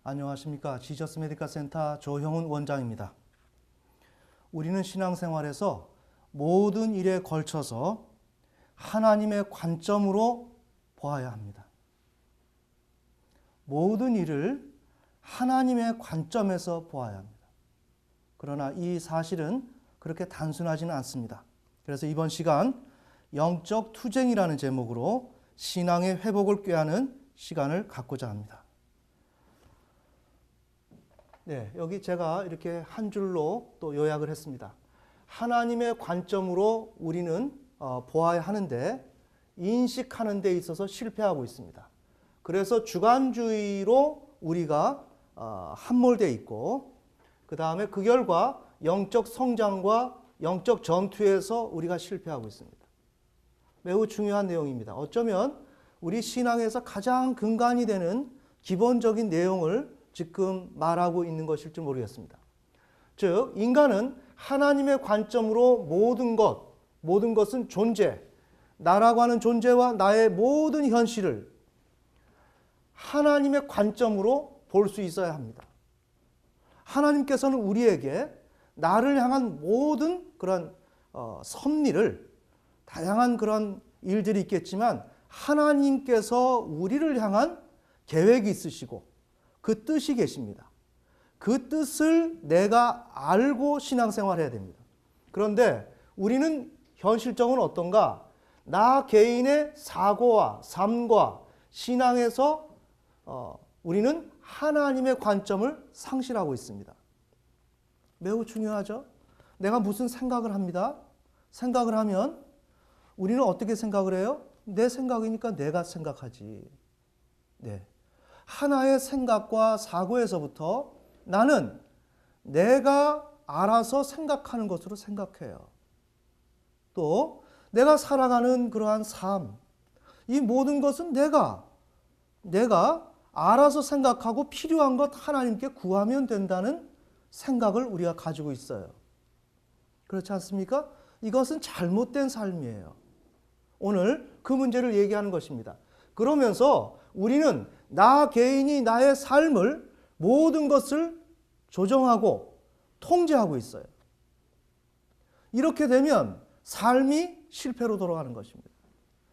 안녕하십니까. 지저스 메디컬 센터 조형훈 원장입니다. 우리는 신앙생활에서 모든 일에 걸쳐서 하나님의 관점으로 보아야 합니다. 모든 일을 하나님의 관점에서 보아야 합니다. 그러나 이 사실은 그렇게 단순하지는 않습니다. 그래서 이번 시간 영적 투쟁이라는 제목으로 신앙의 회복을 꾀하는 시간을 갖고자 합니다. 네, 여기 제가 이렇게 한 줄로 또 요약을 했습니다. 하나님의 관점으로 우리는 보아야 하는데 인식하는 데 있어서 실패하고 있습니다. 그래서 주관주의로 우리가 함몰되어 있고, 그 다음에 그 결과 영적 성장과 영적 전투에서 우리가 실패하고 있습니다. 매우 중요한 내용입니다. 어쩌면 우리 신앙에서 가장 근간이 되는 기본적인 내용을 지금 말하고 있는 것일 줄 모르겠습니다. 즉, 인간은 하나님의 관점으로 모든 것은 존재, 나라고 하는 존재와 나의 모든 현실을 하나님의 관점으로 볼 수 있어야 합니다. 하나님께서는 우리에게 나를 향한 모든 그런 섭리를, 다양한 그런 일들이 있겠지만 하나님께서 우리를 향한 계획이 있으시고 그 뜻이 계십니다. 그 뜻을 내가 알고 신앙생활을 해야 됩니다. 그런데 우리는 현실적으로 어떤가? 나 개인의 사고와 삶과 신앙에서 우리는 하나님의 관점을 상실하고 있습니다. 매우 중요하죠? 내가 무슨 생각을 합니다. 생각을 하면 우리는 어떻게 생각을 해요? 내 생각이니까 내가 생각하지. 네. 하나의 생각과 사고에서부터 나는 내가 알아서 생각하는 것으로 생각해요. 또 내가 살아가는 그러한 삶, 이 모든 것은 내가 알아서 생각하고 필요한 것 하나님께 구하면 된다는 생각을 우리가 가지고 있어요. 그렇지 않습니까? 이것은 잘못된 삶이에요. 오늘 그 문제를 얘기하는 것입니다. 그러면서 우리는 나 개인이 나의 삶을 모든 것을 조정하고 통제하고 있어요. 이렇게 되면 삶이 실패로 돌아가는 것입니다.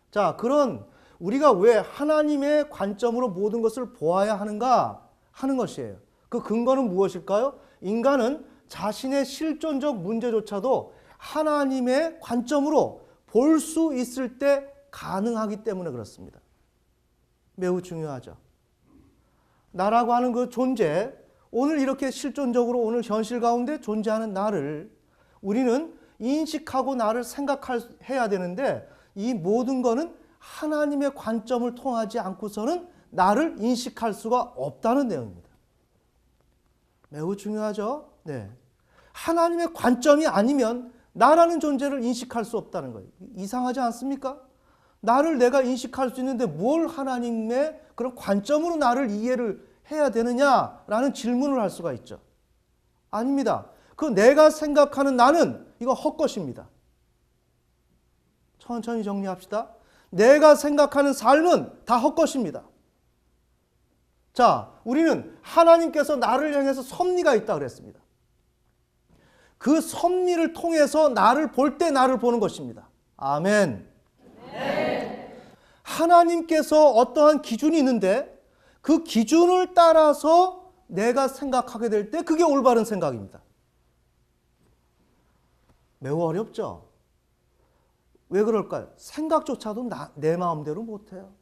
자, 그런 우리가 왜 하나님의 관점으로 모든 것을 보아야 하는가 하는 것이에요. 그 근거는 무엇일까요? 인간은 자신의 실존적 문제조차도 하나님의 관점으로 볼 수 있을 때 가능하기 때문에 그렇습니다. 매우 중요하죠. 나라고 하는 그 존재, 오늘 이렇게 실존적으로 오늘 현실 가운데 존재하는 나를 우리는 인식하고 나를 생각해야 되는데 이 모든 거는 하나님의 관점을 통하지 않고서는 나를 인식할 수가 없다는 내용입니다. 매우 중요하죠? 네. 하나님의 관점이 아니면 나라는 존재를 인식할 수 없다는 거예요. 이상하지 않습니까? 나를 내가 인식할 수 있는데 뭘 하나님의 그런 관점으로 나를 이해를 해야 되느냐라는 질문을 할 수가 있죠. 아닙니다. 그 내가 생각하는 나는 이거 헛것입니다. 천천히 정리합시다. 내가 생각하는 삶은 다 헛것입니다. 자, 우리는 하나님께서 나를 향해서 섭리가 있다 그랬습니다. 그 섭리를 통해서 나를 볼 때 나를 보는 것입니다. 아멘. 네. 하나님께서 어떠한 기준이 있는데 그 기준을 따라서 내가 생각하게 될 때 그게 올바른 생각입니다. 매우 어렵죠? 왜 그럴까요? 생각조차도 내 마음대로 못해요.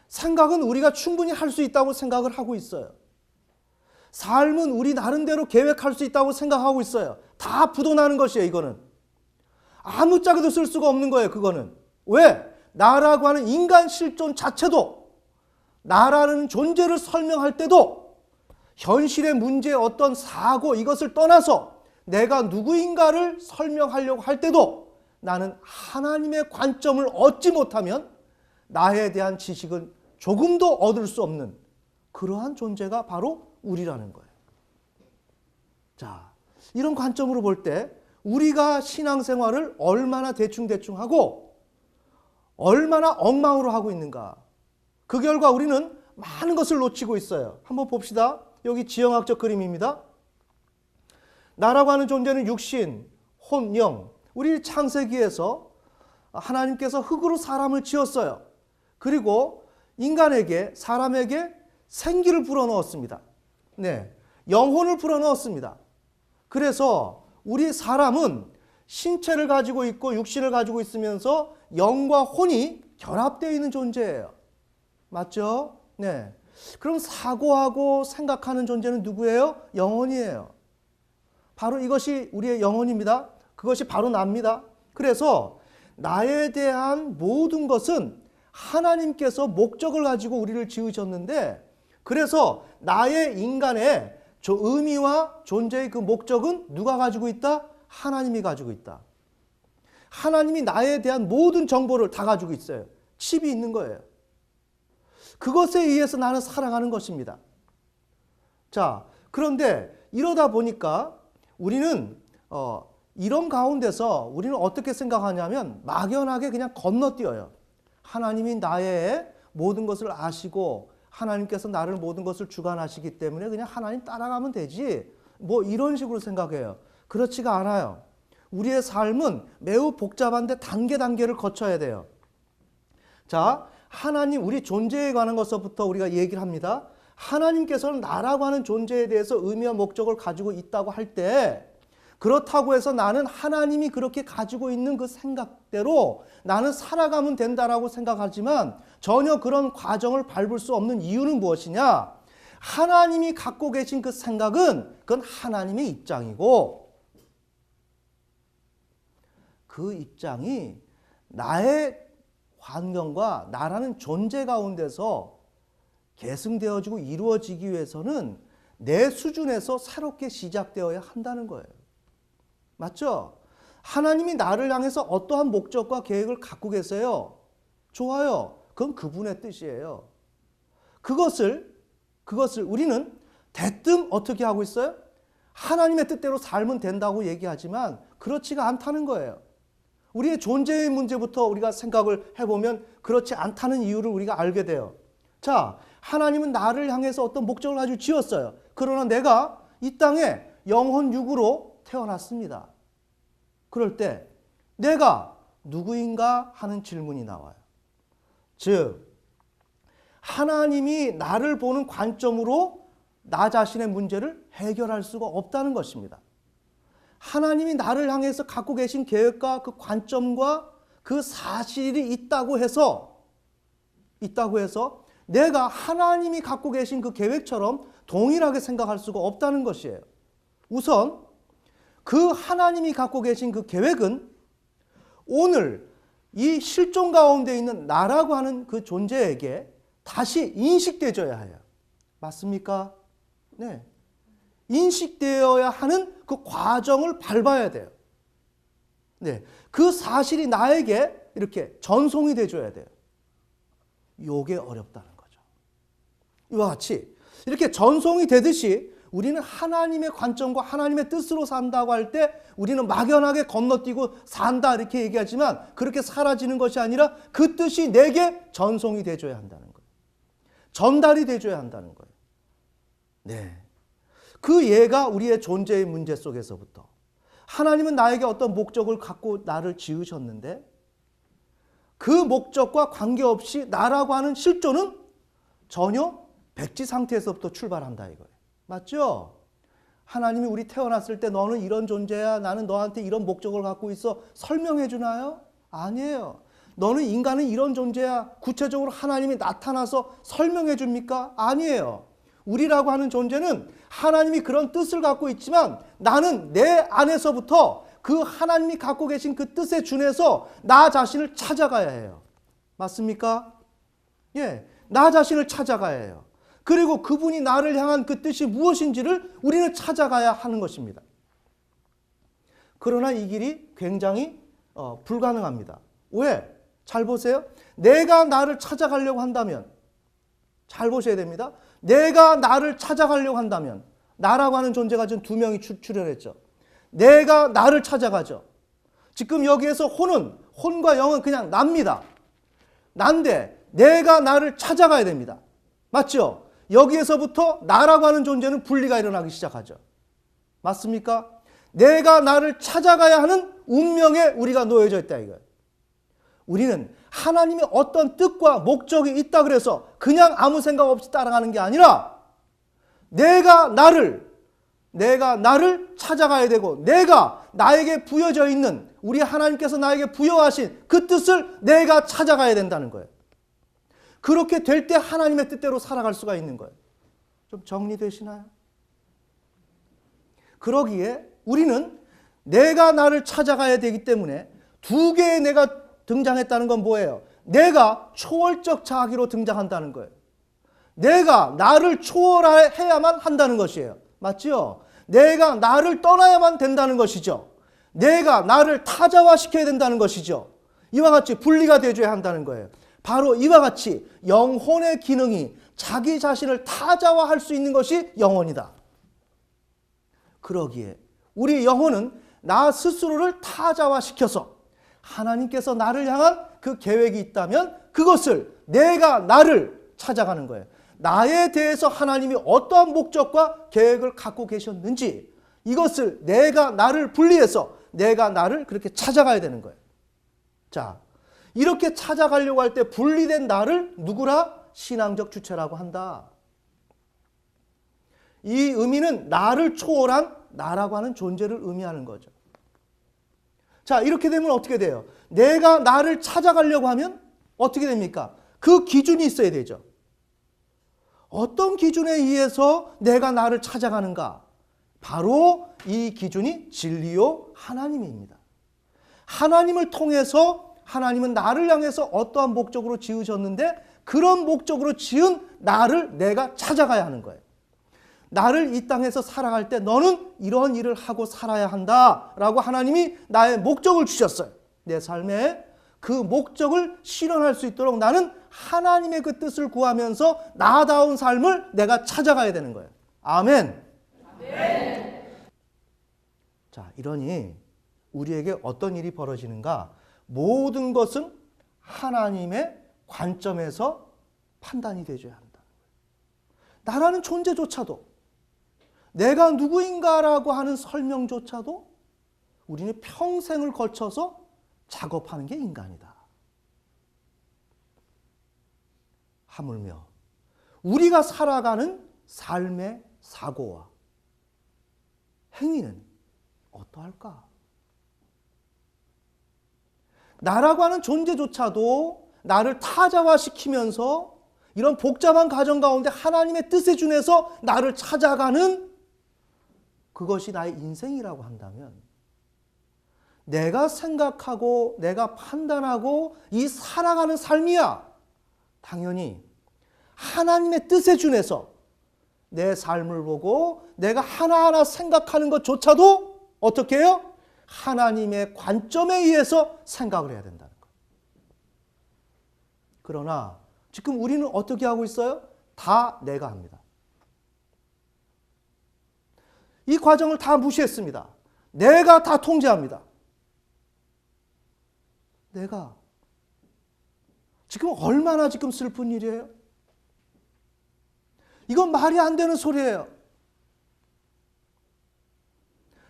생각은 우리가 충분히 할 수 있다고 생각을 하고 있어요. 삶은 우리 나름대로 계획할 수 있다고 생각하고 있어요. 다 부도나는 것이에요, 이거는. 아무짝에도 쓸 수가 없는 거예요, 그거는. 왜? 나라고 하는 인간 실존 자체도, 나라는 존재를 설명할 때도 현실의 문제, 어떤 사고, 이것을 떠나서 내가 누구인가를 설명하려고 할 때도 나는 하나님의 관점을 얻지 못하면 나에 대한 지식은 조금도 얻을 수 없는 그러한 존재가 바로 우리라는 거예요. 자, 이런 관점으로 볼 때 우리가 신앙생활을 얼마나 대충하고 얼마나 엉망으로 하고 있는가. 그 결과 우리는 많은 것을 놓치고 있어요. 한번 봅시다. 여기 지형학적 그림입니다. 나라고 하는 존재는 육신, 혼, 영. 우리 창세기에서 하나님께서 흙으로 사람을 지었어요. 그리고 인간에게, 사람에게 생기를 불어넣었습니다. 네, 영혼을 불어넣었습니다. 그래서 우리 사람은 신체를 가지고 있고 육신을 가지고 있으면서 영과 혼이 결합되어 있는 존재예요. 맞죠? 네. 그럼 사고하고 생각하는 존재는 누구예요? 영혼이에요. 바로 이것이 우리의 영혼입니다. 그것이 바로 납니다. 그래서 나에 대한 모든 것은 하나님께서 목적을 가지고 우리를 지으셨는데, 그래서 나의 인간의 의미와 존재의 그 목적은 누가 가지고 있다? 하나님이 가지고 있다. 하나님이 나에 대한 모든 정보를 다 가지고 있어요. 칩이 있는 거예요. 그것에 의해서 나는 살아가는 것입니다. 자, 그런데 이러다 보니까 우리는 이런 가운데서 우리는 어떻게 생각하냐면 막연하게 그냥 건너뛰어요. 하나님이 나의 모든 것을 아시고 하나님께서 나를 모든 것을 주관하시기 때문에 그냥 하나님 따라가면 되지, 뭐 이런 식으로 생각해요. 그렇지가 않아요. 우리의 삶은 매우 복잡한데 단계를 거쳐야 돼요. 자, 하나님, 우리 존재에 관한 것부터 우리가 얘기를 합니다. 하나님께서는 나라고 하는 존재에 대해서 의미와 목적을 가지고 있다고 할 때, 그렇다고 해서 나는 하나님이 그렇게 가지고 있는 그 생각대로 나는 살아가면 된다라고 생각하지만 전혀 그런 과정을 밟을 수 없는 이유는 무엇이냐? 하나님이 갖고 계신 그 생각은 그건 하나님의 입장이고, 그 입장이 나의 환경과 나라는 존재 가운데서 계승되어지고 이루어지기 위해서는 내 수준에서 새롭게 시작되어야 한다는 거예요. 맞죠? 하나님이 나를 향해서 어떠한 목적과 계획을 갖고 계세요. 좋아요. 그건 그분의 뜻이에요. 그것을 우리는 대뜸 어떻게 하고 있어요? 하나님의 뜻대로 살면 된다고 얘기하지만 그렇지가 않다는 거예요. 우리의 존재의 문제부터 우리가 생각을 해보면 그렇지 않다는 이유를 우리가 알게 돼요. 자, 하나님은 나를 향해서 어떤 목적을 가지고 지었어요. 그러나 내가 이 땅에 영혼 육으로 태어났습니다. 그럴 때 내가 누구인가 하는 질문이 나와요. 즉, 하나님이 나를 보는 관점으로 나 자신의 문제를 해결할 수가 없다는 것입니다. 하나님이 나를 향해서 갖고 계신 계획과 그 관점과 그 사실이 있다고 해서 내가 하나님이 갖고 계신 그 계획처럼 동일하게 생각할 수가 없다는 것이에요. 우선 그 하나님이 갖고 계신 그 계획은 오늘 이 실존 가운데 있는 나라고 하는 그 존재에게 다시 인식되어야 해요. 맞습니까? 네. 인식되어야 하는 그 과정을 밟아야 돼요. 네. 그 사실이 나에게 이렇게 전송이 돼줘야 돼요. 요게 어렵다는 거죠. 이와 같이 이렇게 전송이 되듯이 우리는 하나님의 관점과 하나님의 뜻으로 산다고 할 때 우리는 막연하게 건너뛰고 산다 이렇게 얘기하지만 그렇게 사라지는 것이 아니라 그 뜻이 내게 전송이 돼줘야 한다는 거예요. 전달이 돼줘야 한다는 거예요. 네. 그 예가 우리의 존재의 문제 속에서부터 하나님은 나에게 어떤 목적을 갖고 나를 지으셨는데 그 목적과 관계없이 나라고 하는 실존은 전혀 백지 상태에서부터 출발한다 이거예요. 맞죠? 하나님이 우리 태어났을 때 너는 이런 존재야, 나는 너한테 이런 목적을 갖고 있어 설명해 주나요? 아니에요. 너는 인간은 이런 존재야, 구체적으로 하나님이 나타나서 설명해 줍니까? 아니에요. 우리라고 하는 존재는 하나님이 그런 뜻을 갖고 있지만 나는 내 안에서부터 그 하나님이 갖고 계신 그 뜻에 준해서 나 자신을 찾아가야 해요. 맞습니까? 예, 나 자신을 찾아가야 해요. 그리고 그분이 나를 향한 그 뜻이 무엇인지를 우리는 찾아가야 하는 것입니다. 그러나 이 길이 굉장히 불가능합니다. 왜? 잘 보세요. 내가 나를 찾아가려고 한다면, 잘 보셔야 됩니다. 내가 나를 찾아가려고 한다면, 나라고 하는 존재가 지금 두 명이 출연했죠. 내가 나를 찾아가죠. 지금 여기에서 혼과 영은 그냥 납니다. 난데 내가 나를 찾아가야 됩니다. 맞죠? 여기에서부터 나라고 하는 존재는 분리가 일어나기 시작하죠. 맞습니까? 내가 나를 찾아가야 하는 운명에 우리가 놓여져 있다 이거예요. 우리는 하나님의 어떤 뜻과 목적이 있다 그래서 그냥 아무 생각 없이 따라가는 게 아니라 내가 나를 찾아가야 되고 내가 나에게 부여져 있는 우리 하나님께서 나에게 부여하신 그 뜻을 내가 찾아가야 된다는 거예요. 그렇게 될 때 하나님의 뜻대로 살아갈 수가 있는 거예요. 좀 정리되시나요? 그러기에 우리는 내가 나를 찾아가야 되기 때문에 두 개의 내가 등장했다는 건 뭐예요? 내가 초월적 자기로 등장한다는 거예요. 내가 나를 초월해야만 한다는 것이에요. 맞죠? 내가 나를 떠나야만 된다는 것이죠. 내가 나를 타자화시켜야 된다는 것이죠. 이와 같이 분리가 되어야 한다는 거예요. 바로 이와 같이 영혼의 기능이 자기 자신을 타자화할 수 있는 것이 영혼이다. 그러기에 우리 영혼은 나 스스로를 타자화시켜서 하나님께서 나를 향한 그 계획이 있다면 그것을 내가 나를 찾아가는 거예요. 나에 대해서 하나님이 어떠한 목적과 계획을 갖고 계셨는지 이것을 내가 나를 분리해서 내가 나를 그렇게 찾아가야 되는 거예요. 자, 이렇게 찾아가려고 할 때 분리된 나를 누구라? 신앙적 주체라고 한다. 이 의미는 나를 초월한 나라고 하는 존재를 의미하는 거죠. 자, 이렇게 되면 어떻게 돼요? 내가 나를 찾아가려고 하면 어떻게 됩니까? 그 기준이 있어야 되죠. 어떤 기준에 의해서 내가 나를 찾아가는가? 바로 이 기준이 진리요 하나님입니다. 하나님을 통해서 하나님은 나를 향해서 어떠한 목적으로 지으셨는데 그런 목적으로 지은 나를 내가 찾아가야 하는 거예요. 나를 이 땅에서 살아갈 때 너는 이런 일을 하고 살아야 한다라고 하나님이 나의 목적을 주셨어요. 내 삶에 그 목적을 실현할 수 있도록 나는 하나님의 그 뜻을 구하면서 나다운 삶을 내가 찾아가야 되는 거예요. 아멘. 아멘. 자, 이러니 우리에게 어떤 일이 벌어지는가? 모든 것은 하나님의 관점에서 판단이 되어야 한다. 나라는 존재조차도 내가 누구인가라고 하는 설명조차도 우리는 평생을 거쳐서 작업하는 게 인간이다. 하물며 우리가 살아가는 삶의 사고와 행위는 어떠할까? 나라고 하는 존재조차도 나를 타자화시키면서 이런 복잡한 가정 가운데 하나님의 뜻에 준해서 나를 찾아가는 그것이 나의 인생이라고 한다면 내가 생각하고 내가 판단하고 이 살아가는 삶이야. 당연히 하나님의 뜻에 준해서 내 삶을 보고 내가 하나하나 생각하는 것조차도 어떻게 해요? 하나님의 관점에 의해서 생각을 해야 된다는 거예요. 그러나 지금 우리는 어떻게 하고 있어요? 다 내가 합니다. 이 과정을 다 무시했습니다. 내가 다 통제합니다. 내가 지금 얼마나 지금 슬픈 일이에요? 이건 말이 안 되는 소리예요.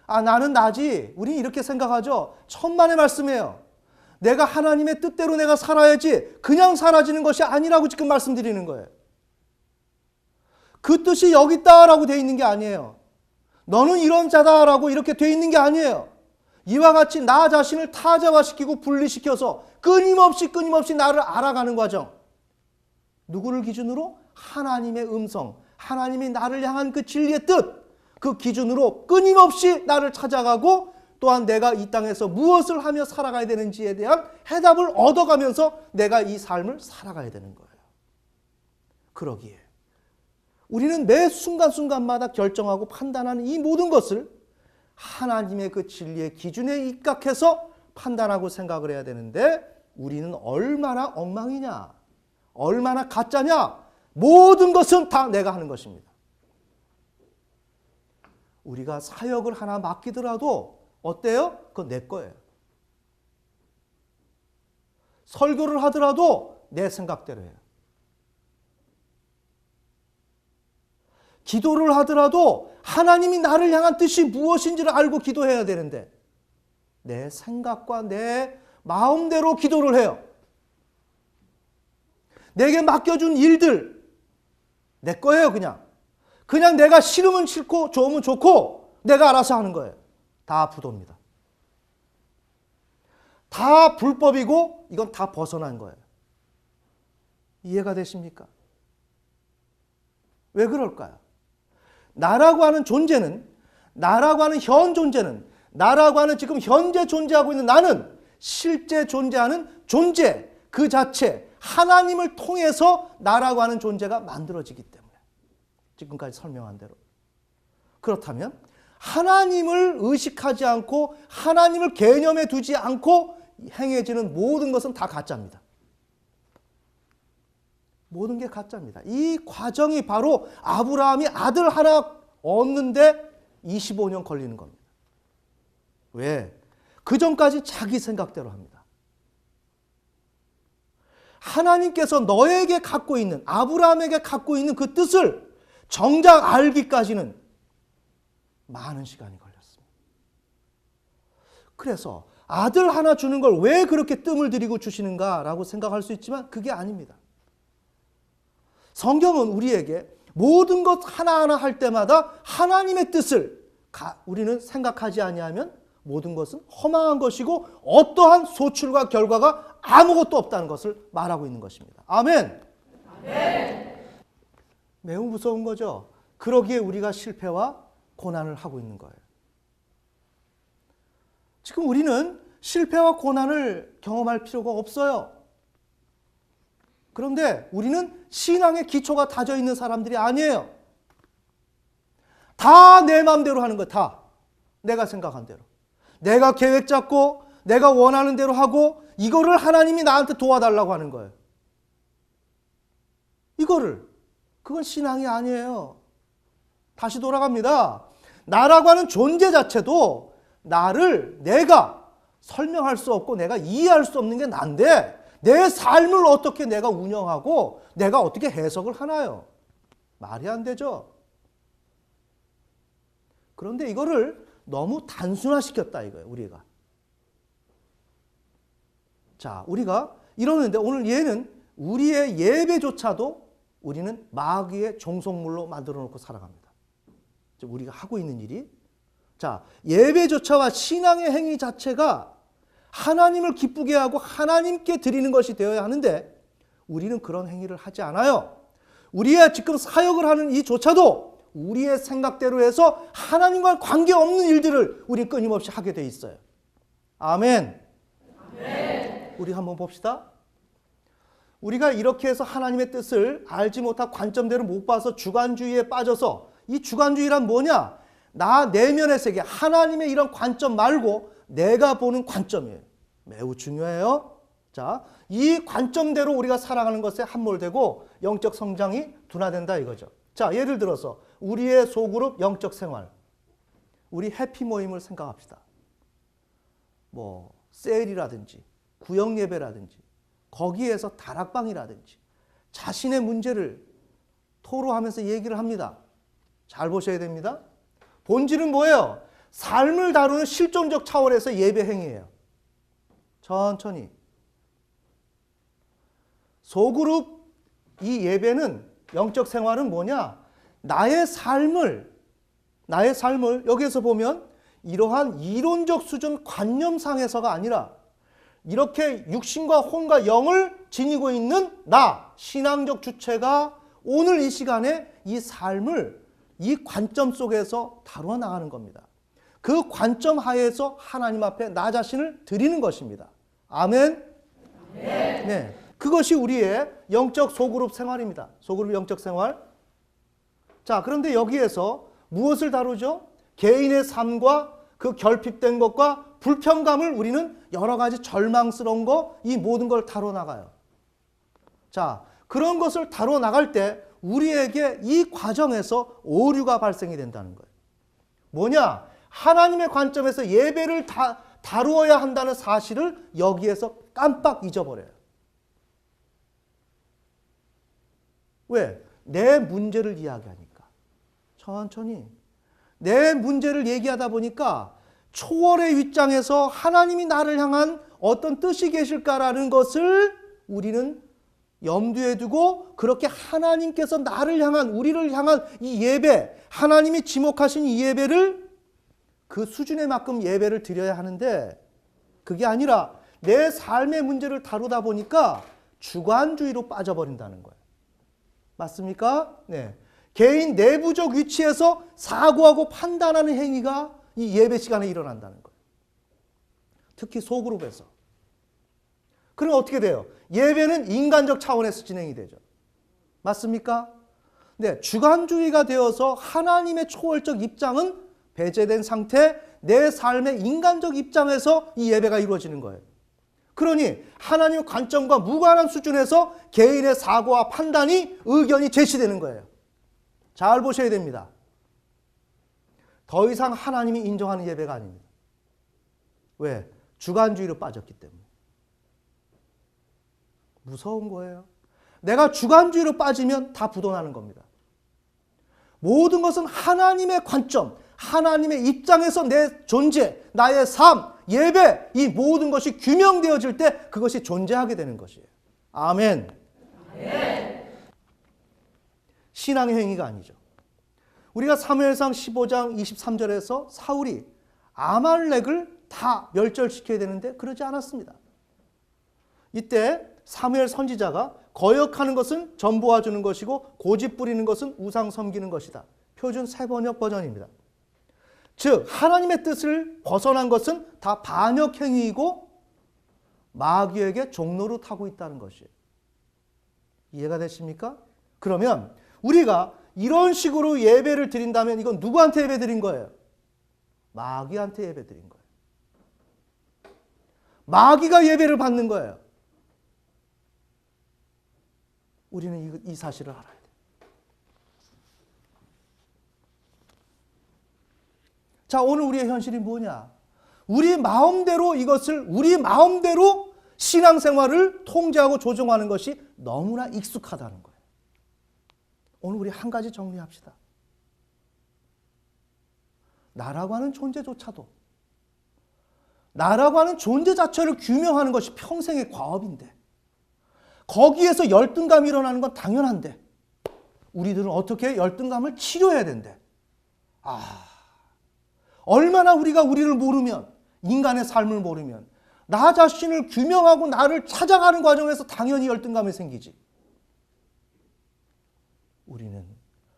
아, 나는 나지. 우리는 이렇게 생각하죠. 천만의 말씀이에요. 내가 하나님의 뜻대로 내가 살아야지 그냥 사라지는 것이 아니라고 지금 말씀드리는 거예요. 그 뜻이 여기 있다라고 되어 있는 게 아니에요. 너는 이런 자다라고 이렇게 되어 있는 게 아니에요. 이와 같이 나 자신을 타자화시키고 분리시켜서 끊임없이 나를 알아가는 과정. 누구를 기준으로? 하나님의 음성, 하나님이 나를 향한 그 진리의 뜻, 그 기준으로 끊임없이 나를 찾아가고 또한 내가 이 땅에서 무엇을 하며 살아가야 되는지에 대한 해답을 얻어가면서 내가 이 삶을 살아가야 되는 거예요. 그러기에 우리는 매 순간순간마다 결정하고 판단하는 이 모든 것을 하나님의 그 진리의 기준에 입각해서 판단하고 생각을 해야 되는데 우리는 얼마나 엉망이냐, 얼마나 가짜냐, 모든 것은 다 내가 하는 것입니다. 우리가 사역을 하나 맡기더라도 어때요? 그건 내 거예요. 설교를 하더라도 내 생각대로 해요. 기도를 하더라도 하나님이 나를 향한 뜻이 무엇인지를 알고 기도해야 되는데 내 생각과 내 마음대로 기도를 해요. 내게 맡겨준 일들 내 거예요. 그냥 내가 싫으면 싫고 좋으면 좋고 내가 알아서 하는 거예요. 다 부도입니다. 다 불법이고 이건 다 벗어난 거예요. 이해가 되십니까? 왜 그럴까요? 나라고 하는 존재는, 나라고 하는 현 존재는, 나라고 하는 지금 현재 존재하고 있는 나는 실제 존재하는 존재 그 자체 하나님을 통해서 나라고 하는 존재가 만들어지기 때문에 지금까지 설명한 대로. 그렇다면 하나님을 의식하지 않고 하나님을 개념에 두지 않고 행해지는 모든 것은 다 가짜입니다. 모든 게 가짜입니다. 이 과정이 바로 아브라함이 아들 하나 얻는데 25년 걸리는 겁니다. 왜? 그 전까지 자기 생각대로 합니다. 하나님께서 너에게 갖고 있는, 아브라함에게 갖고 있는 그 뜻을 정작 알기까지는 많은 시간이 걸렸습니다. 그래서 아들 하나 주는 걸 왜 그렇게 뜸을 들이고 주시는가라고 생각할 수 있지만 그게 아닙니다. 성경은 우리에게 모든 것 하나하나 할 때마다 하나님의 뜻을 우리는 생각하지 아니하면 모든 것은 허망한 것이고 어떠한 소출과 결과가 아무것도 없다는 것을 말하고 있는 것입니다. 아멘. 아멘. 매우 무서운 거죠. 그러기에 우리가 실패와 고난을 하고 있는 거예요. 지금 우리는 실패와 고난을 경험할 필요가 없어요. 그런데 우리는 신앙의 기초가 다져 있는 사람들이 아니에요. 다 내 마음대로 하는 거예요. 다. 내가 생각한 대로. 내가 계획 잡고 내가 원하는 대로 하고 이거를 하나님이 나한테 도와달라고 하는 거예요. 그건 신앙이 아니에요. 다시 돌아갑니다. 나라고 하는 존재 자체도 나를 내가 설명할 수 없고 내가 이해할 수 없는 게 난데 내 삶을 어떻게 내가 운영하고 내가 어떻게 해석을 하나요? 말이 안 되죠. 그런데 이거를 너무 단순화시켰다 이거예요. 우리가. 자, 우리가 이러는데 오늘 얘는 우리의 예배조차도 우리는 마귀의 종속물로 만들어 놓고 살아갑니다. 우리가 하고 있는 일이. 자, 예배조차와 신앙의 행위 자체가 하나님을 기쁘게 하고 하나님께 드리는 것이 되어야 하는데 우리는 그런 행위를 하지 않아요. 우리의 지금 사역을 하는 이조차도 우리의 생각대로 해서 하나님과 관계없는 일들을 우리 끊임없이 하게 돼 있어요. 아멘. 아멘. 우리 한번 봅시다. 우리가 이렇게 해서 하나님의 뜻을 알지 못하고 관점대로 못 봐서 주관주의에 빠져서 이 주관주의란 뭐냐? 나 내면의 세계, 하나님의 이런 관점 말고 내가 보는 관점이에요. 매우 중요해요. 자, 이 관점대로 우리가 살아가는 것에 함몰되고 영적 성장이 둔화된다 이거죠. 자, 예를 들어서 우리의 소그룹 영적 생활. 우리 해피 모임을 생각합시다. 뭐 셀이라든지 구역 예배라든지 거기에서 다락방이라든지 자신의 문제를 토로하면서 얘기를 합니다. 잘 보셔야 됩니다. 본질은 뭐예요? 삶을 다루는 실존적 차원에서 예배 행위예요. 천천히. 소그룹 이 예배는 영적 생활은 뭐냐? 나의 삶을 여기에서 보면 이러한 이론적 수준 관념상에서가 아니라 이렇게 육신과 혼과 영을 지니고 있는 나, 신앙적 주체가 오늘 이 시간에 이 삶을 이 관점 속에서 다루어 나가는 겁니다. 그 관점 하에서 하나님 앞에 나 자신을 드리는 것입니다. 아멘? 네. 그것이 우리의 영적 소그룹 생활입니다. 소그룹 영적 생활. 자, 그런데 여기에서 무엇을 다루죠? 개인의 삶과 그 결핍된 것과 불평감을 우리는 여러 가지 절망스러운 거, 이 모든 걸 다뤄 나가요. 자, 그런 것을 다뤄 나갈 때 우리에게 이 과정에서 오류가 발생이 된다는 거예요. 뭐냐? 하나님의 관점에서 예배를 다루어야 한다는 사실을 여기에서 깜빡 잊어버려요. 왜? 내 문제를 이야기하니까. 천천히. 내 문제를 얘기하다 보니까 초월의 윗장에서 하나님이 나를 향한 어떤 뜻이 계실까라는 것을 우리는 염두에 두고 그렇게 하나님께서 나를 향한, 우리를 향한 이 예배, 하나님이 지목하신 이 예배를 그 수준에 맞게 예배를 드려야 하는데, 그게 아니라 내 삶의 문제를 다루다 보니까 주관주의로 빠져버린다는 거예요. 맞습니까? 네. 개인 내부적 위치에서 사고하고 판단하는 행위가 이 예배 시간에 일어난다는 거예요. 특히 소그룹에서. 그럼 어떻게 돼요? 예배는 인간적 차원에서 진행이 되죠. 맞습니까? 네, 주관주의가 되어서 하나님의 초월적 입장은 배제된 상태, 내 삶의 인간적 입장에서 이 예배가 이루어지는 거예요. 그러니 하나님의 관점과 무관한 수준에서 개인의 사고와 판단이, 의견이 제시되는 거예요. 잘 보셔야 됩니다. 더 이상 하나님이 인정하는 예배가 아닙니다. 왜? 주관주의로 빠졌기 때문에. 무서운 거예요. 내가 주관주의로 빠지면 다 부도나는 겁니다. 모든 것은 하나님의 관점, 하나님의 입장에서 내 존재, 나의 삶, 예배, 이 모든 것이 규명되어질 때 그것이 존재하게 되는 것이에요. 아멘. 아멘. 신앙의 행위가 아니죠. 우리가 사무엘상 15장 23절에서 사울이 아말렉을 다 멸절시켜야 되는데 그러지 않았습니다. 이때 사무엘 선지자가 거역하는 것은 전보아주는 것이고 고집 부리는 것은 우상 섬기는 것이다. 표준 새번역 버전입니다. 즉 하나님의 뜻을 벗어난 것은 다 반역 행위이고 마귀에게 종로로 타고 있다는 것이에요. 이해가 되십니까? 그러면 우리가 이런 식으로 예배를 드린다면 이건 누구한테 예배 드린 거예요? 마귀한테 예배 드린 거예요. 마귀가 예배를 받는 거예요. 우리는 이 사실을 알아야 돼요. 자, 오늘 우리의 현실이 뭐냐? 우리 마음대로 이것을, 우리 마음대로 신앙생활을 통제하고 조정하는 것이 너무나 익숙하다는 거예요. 오늘 우리 한 가지 정리합시다. 나라고 하는 존재조차도, 나라고 하는 존재 자체를 규명하는 것이 평생의 과업인데, 거기에서 열등감이 일어나는 건 당연한데 우리들은 어떻게 열등감을 치료해야 된대. 얼마나 우리가 우리를 모르면, 인간의 삶을 모르면 나 자신을 규명하고 나를 찾아가는 과정에서 당연히 열등감이 생기지. 우리는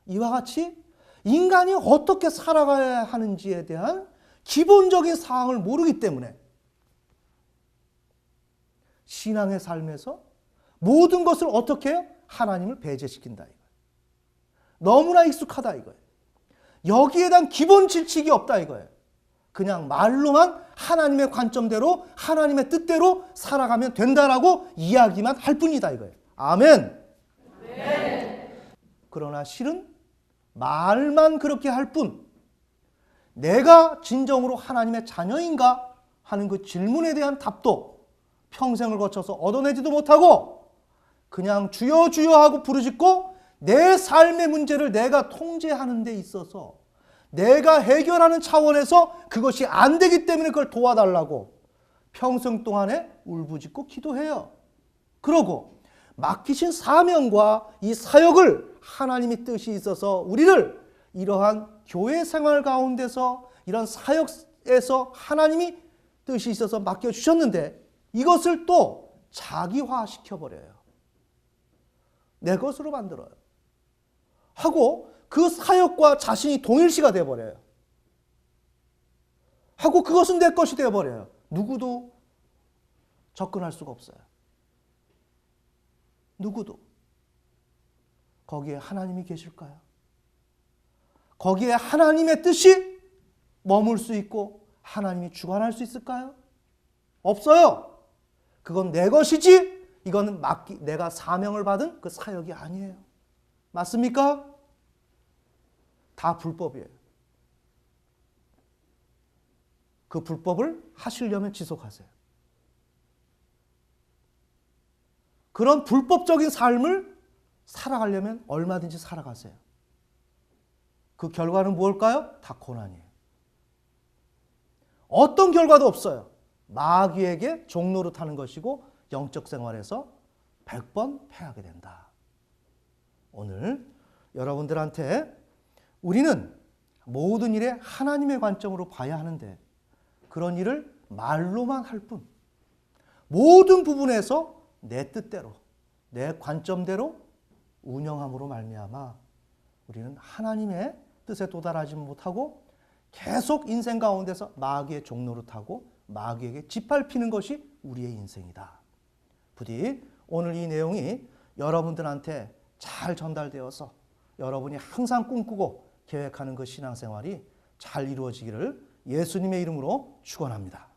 이와 같이 인간이 어떻게 살아가야 하는지에 대한 기본적인 사항을 모르기 때문에 신앙의 삶에서 모든 것을 어떻게 해요? 하나님을 배제시킨다 이거예요. 너무나 익숙하다 이거예요. 여기에 대한 기본 질책이 없다 이거예요. 그냥 말로만 하나님의 관점대로, 하나님의 뜻대로 살아가면 된다라고 이야기만 할 뿐이다 이거예요. 아멘. 네. 그러나 실은 말만 그렇게 할 뿐, 내가 진정으로 하나님의 자녀인가 하는 그 질문에 대한 답도 평생을 거쳐서 얻어내지도 못하고 그냥 주여 주여 하고 부르짖고 내 삶의 문제를 내가 통제하는 데 있어서 내가 해결하는 차원에서 그것이 안 되기 때문에 그걸 도와달라고 평생 동안에 울부짖고 기도해요. 그러고 맡기신 사명과 이 사역을 하나님의 뜻이 있어서 우리를 이러한 교회 생활 가운데서 이런 사역에서 하나님이 뜻이 있어서 맡겨주셨는데 이것을 또 자기화시켜버려요. 내 것으로 만들어요. 하고 그 사역과 자신이 동일시가 되어버려요. 하고 그것은 내 것이 되어버려요. 누구도 접근할 수가 없어요. 누구도. 거기에 하나님이 계실까요? 거기에 하나님의 뜻이 머물 수 있고 하나님이 주관할 수 있을까요? 없어요. 그건 내 것이지 이거는 내가 사명을 받은 그 사역이 아니에요. 맞습니까? 다 불법이에요. 그 불법을 하시려면 지속하세요. 그런 불법적인 삶을 살아가려면 얼마든지 살아가세요. 그 결과는 무엇일까요? 다 고난이에요. 어떤 결과도 없어요. 마귀에게 종노릇하는 것이고 영적 생활에서 100번 패하게 된다. 오늘 여러분들한테 우리는 모든 일에 하나님의 관점으로 봐야 하는데 그런 일을 말로만 할 뿐 모든 부분에서 내 뜻대로 내 관점대로 운영함으로 말미암아 우리는 하나님의 뜻에 도달하지 못하고 계속 인생 가운데서 마귀의 종노릇하고 마귀에게 짓밟히는 것이 우리의 인생이다. 부디 오늘 이 내용이 여러분들한테 잘 전달되어서 여러분이 항상 꿈꾸고 계획하는 그 신앙생활이 잘 이루어지기를 예수님의 이름으로 축원합니다.